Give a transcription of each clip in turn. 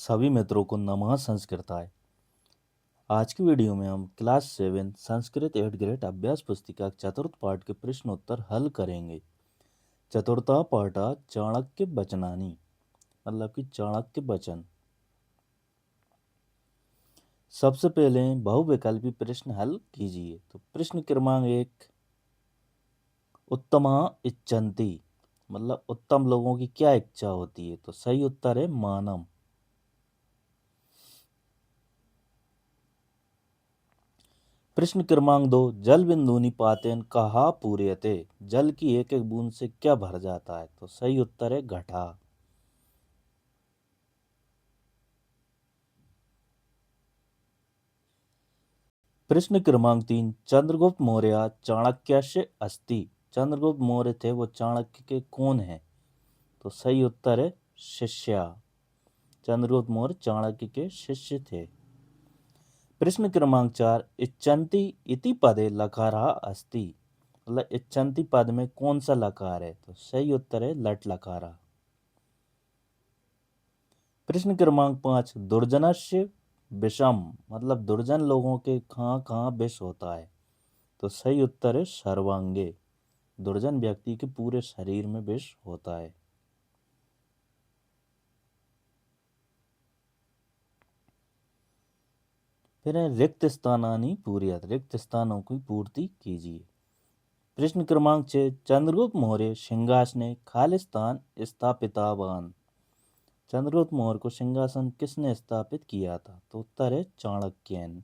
सभी मित्रों को नमः संस्कृताय। आज की वीडियो में हम क्लास 7 संस्कृत 8 ग्रेड अभ्यास पुस्तिका चतुर्थ पाठ के प्रश्न उत्तर हल करेंगे। चतुर्था पाठ चाणक्य वचनानी मतलब कि चाणक्य वचन। सबसे पहले बहुविकल्पी प्रश्न हल कीजिए। तो प्रश्न क्रमांक 1, उत्तमा इच्छन्ति मतलब उत्तम लोगों की क्या इच्छा होती है। तो सही उत्तर है मानम। प्रश्न क्रमांक 2, जल बिंदुनी पातेन कहा पूर्यते जल की एक एक बूंद से क्या भर जाता है। तो सही उत्तर है घटा। प्रश्न क्रमांक 3, चंद्रगुप्त मौर्य चाणक्यस्य अस्ति चंद्रगुप्त मौर्य थे वो चाणक्य के कौन है। तो सही उत्तर है शिष्य। चंद्रगुप्त मौर्य चाणक्य के शिष्य थे। प्रश्न क्रमांक 4, इच्छन्ति इति पदे लकारः अस्ति मतलब इच्छन्ति पद में कौन सा लकार है। तो सही उत्तर है लट लकारा। प्रश्न क्रमांक 5, दुर्जनस्य विषम मतलब दुर्जन लोगों के कहाँ कहाँ विष होता है। तो सही उत्तर है सर्वांगे। दुर्जन व्यक्ति के पूरे शरीर में विष होता है। फिर है रिक्त स्थानानि पूर्यत रिक्त स्थानों की पूर्ति कीजिए। प्रश्न क्रमांक 6, चंद्रगुप्त मौर्य सिंहासने खालिस्तान स्थापितावान चंद्रगुप्त मौर्य को सिंहासन किसने स्थापित किया था। तो उत्तर है चाणक्यन।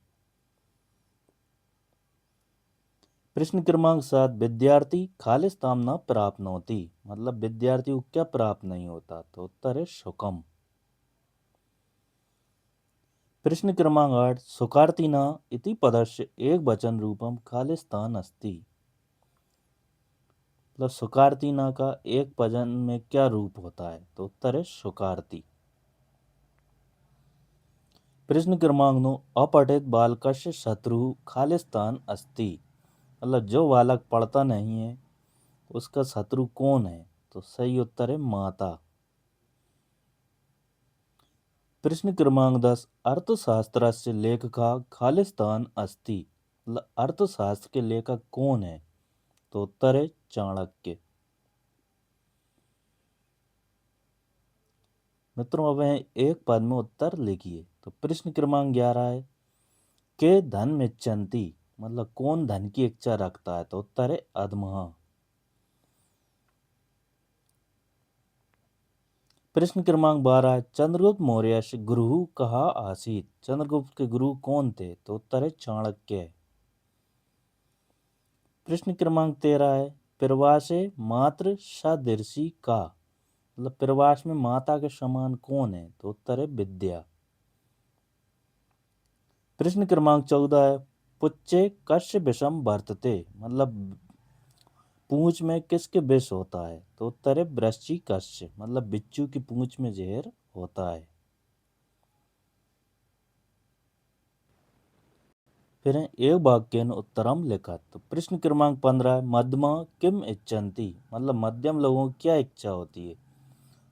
प्रश्न क्रमांक 7, विद्यार्थी खालिस्तान न प्राप्त होती मतलब विद्यार्थी को क्या प्राप्त नहीं होता। तो उत्तर है शुकम। प्रश्न क्रमांक 8, सुकार्तिना इति पदस्य एक वचन रूपम खालिस्तान अस्ति मतलब सुकार्तिना का एक वचन में क्या रूप होता है। तो उत्तर है सुकार्ति। प्रश्न क्रमांक 9, अपठित बालकस्य शत्रु खालिस्तान अस्ति मतलब जो बालक पढ़ता नहीं है उसका शत्रु कौन है। तो सही उत्तर है माता। प्रश्न क्रमांक 10, अर्थशास्त्रस्य लेखका खालिस्तान अस्ति मतलब अर्थशास्त्र के लेखक कौन है। तो उत्तर है चाणक्य। मित्रों अब एक पद में उत्तर लिखिए। तो प्रश्न क्रमांक 11 है के धन इच्छन्ति मतलब कौन धन की इच्छा रखता है। तो उत्तर है अधमः। प्रश्न क्रमांक 12, चंद्रगुप्त मौर्य गुरु कहा आसीत चंद्रगुप्त के गुरु कौन थे। तो उत्तर है चाणक्य। प्रश्न क्रमांक 13 है प्रवासे मातृ सदृशी का मतलब प्रवास में माता के समान कौन है। तो उत्तर है विद्या। प्रश्न क्रमांक 14 है पुच्चे कस्य विषम वर्तते मतलब पूंछ में किसके विष होता है। तो उत्तर है वृश्चि कस्य मतलब बिच्छू की पूंछ में जहर होता है। फिर एक वाक्य उत्तरम लिखत। तो प्रश्न क्रमांक 15, मध्यमा किम इच्छन्ति मतलब मध्यम लोगों की क्या इच्छा होती है।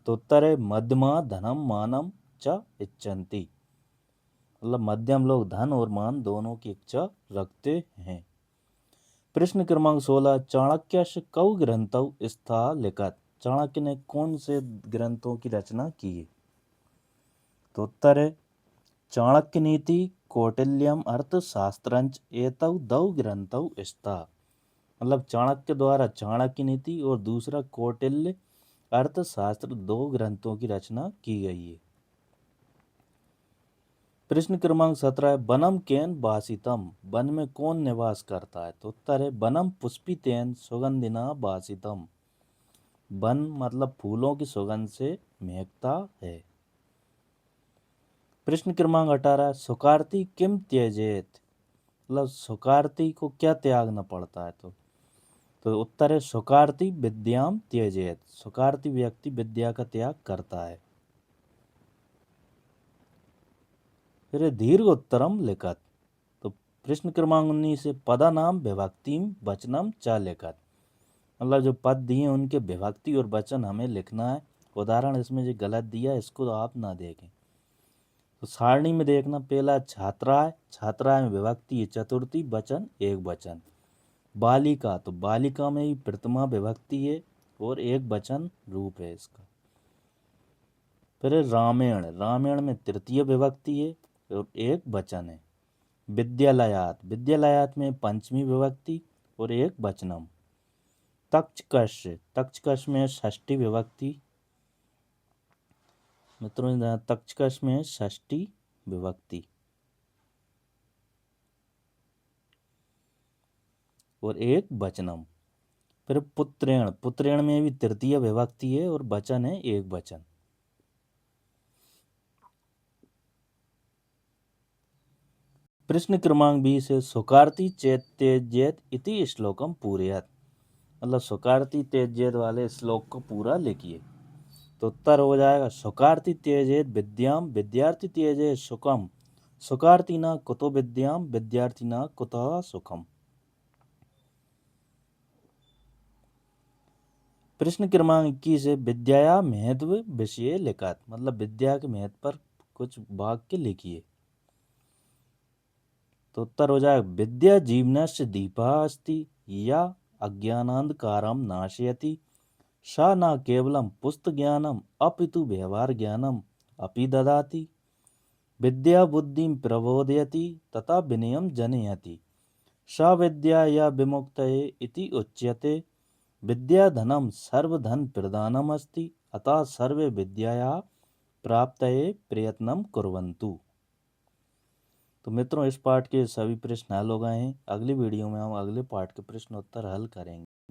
तो उत्तर है मध्यमा धनम मानम च इच्छन्ति मतलब मध्यम लोग धन और मान दोनों की इच्छा रखते हैं। प्रश्न क्रमांक 16, चाणक्य कौ ग्रंथौ स्था लिखत चाणक्य ने कौन से ग्रंथों की रचना की है। तो उत्तर है चाणक्य नीति कौटिल्यम अर्थशास्त्रंच एतौ दौ ग्रंथौ स्था मतलब चाणक्य द्वारा चाणक्य नीति और दूसरा कौटिल्य अर्थशास्त्र दो ग्रंथों की रचना की गई है। प्रश्न क्रमांक 17, बनम केन बासितम वन में कौन निवास करता है। तो उत्तर है बनम पुष्पितेन सुगंधिना बासितम वन मतलब फूलों की सुगंध से महकता है। प्रश्न क्रमांक 18, सुकार्ति किम त्यजेत मतलब सुकार्ति को क्या त्यागना पड़ता है। तो उत्तर है सुकार्ति विद्याम त्यजेत सुकार्ति व्यक्ति विद्या का त्याग करता है। फिर दीर्घ उत्तरम लिखत। तो प्रश्न क्रमांक 19 है पदा नाम विभक्तिम वचनम च लिखत मतलब जो पद दिए उनके विभक्ति और वचन हमें लिखना है। उदाहरण इसमें जो गलत दिया इसको आप ना देखें। तो सारणी में देखना, पहला छात्राएं, छात्राएं में विभक्ति है चतुर्थी, वचन एक वचन। बालिका, तो बालिका में ही प्रथमा विभक्ति है और एक वचन रूप है इसका। फिर रामायण, रामायण में तृतीय विभक्ति है और एक वचन है। विद्यालयात, विद्यालयात में पंचमी विभक्ति और एक वचनम। तक्षकश, तक्षकश में षष्ठी विभक्ति। मित्रों तक्षकश में षष्ठी विभक्ति और एक वचनम। फिर पुत्रेण, पुत्रेण में भी तृतीय विभक्ति है और वचन है एक वचन। प्रश्न क्रमांक 20 है, सुकार्ति चेत त्यजेत इति श्लोकम पूरयत। मतलब सुकार्ति त्यजेत वाले श्लोक को पूरा लिखिए। तो उत्तर हो जाएगा, सुकार्ति त्यजेत विद्याम विद्यार्थी त्यजेत सुखम, सुकार्ति न कुतो विद्याम विद्यार्थी न कुतः सुखम। प्रश्न क्रमांक 21 है, विद्या महत्व विषय लिखत। मतलब विद्या के महत्व पर कुछ वाक्य लिखिए। तो उत्तर हो जाएगा, विद्या जीवनस्य दीपः अस्ति या अज्ञानांधकारं नाशयति, सा न केवलं पुस्तज्ञानम अपितु व्यवहार ज्ञानम अपि ददाति। विद्या बुद्धिं प्रबोधयति तथा विनयं जनयति, सा विद्या या विमुक्तये इति उच्यते। विद्या धनम सर्वधन प्रदानम अस्ति, अतः सर्वे विद्यायाः प्राप्तये प्रयत्नं कुर्वन्तु। तो मित्रों इस पाठ के सभी प्रश्न हल हो गए हैं। अगली वीडियो में हम अगले पाठ के प्रश्न उत्तर हल करेंगे।